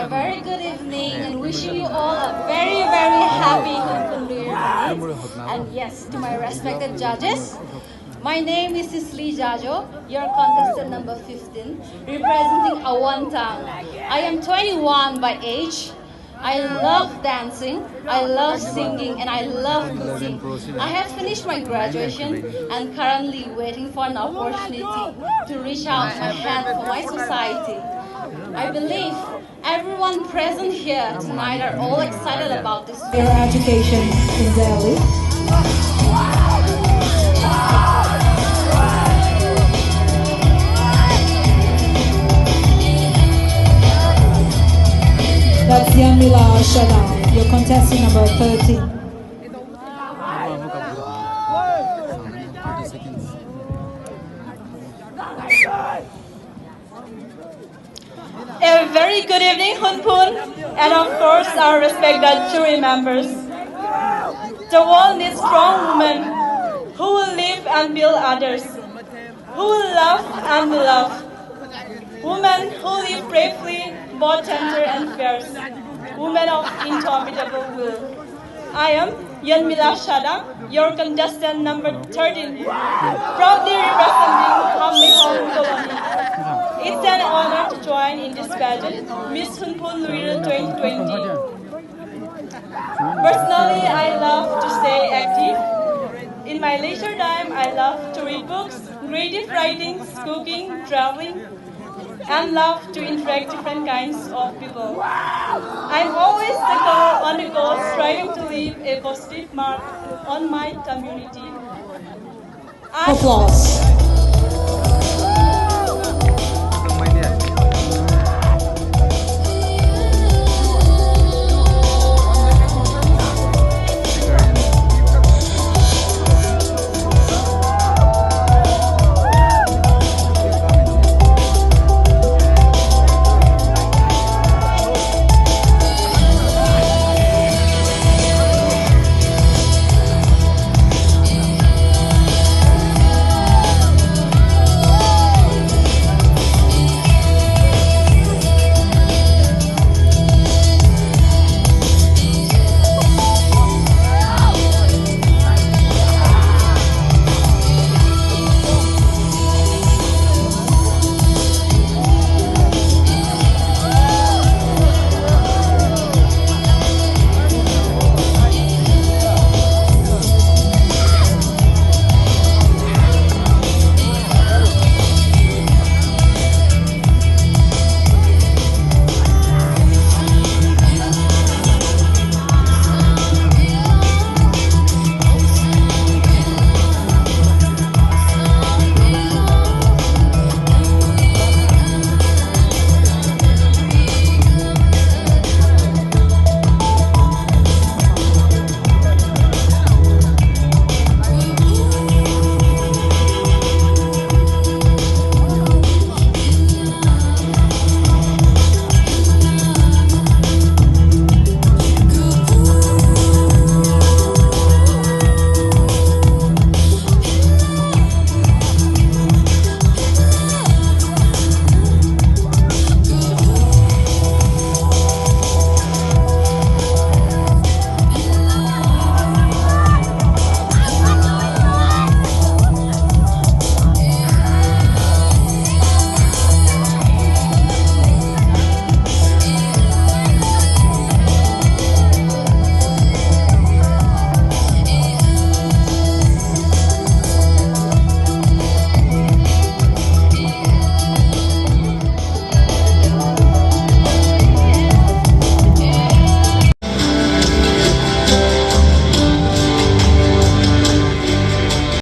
very good evening and wishing you all a very, very happy Luira. And yes, to my respected judges, my name is Sisli Jajo, your contestant number 15, representing Awantang. I am 21 by age. I love dancing, I love singing, and I love cooking. I have finished my graduation and currently waiting for an opportunity to reach out my hand for my society. I believe everyone present here tonight are all excited about this education in Delhi. That's Yamila Shada, your contestant number 13. A very good evening, hungphun, and of course our respected jury members. The world needs strong women who will live and build others, who will love and be loved. Women who live bravely, both tender and fierce. Women of indomitable will. I am Yanmila Shada, your contestant number 13, proudly representing Hungphun Colony. It's an honor to join in this pageant, Miss Hungphun Luira 2020. Personally, I love to stay active. In my leisure time, I love to read books, creative writing, cooking, traveling, and love to interact different kinds of people. I'm always on the go, striving to leave a positive mark on my community. Applause.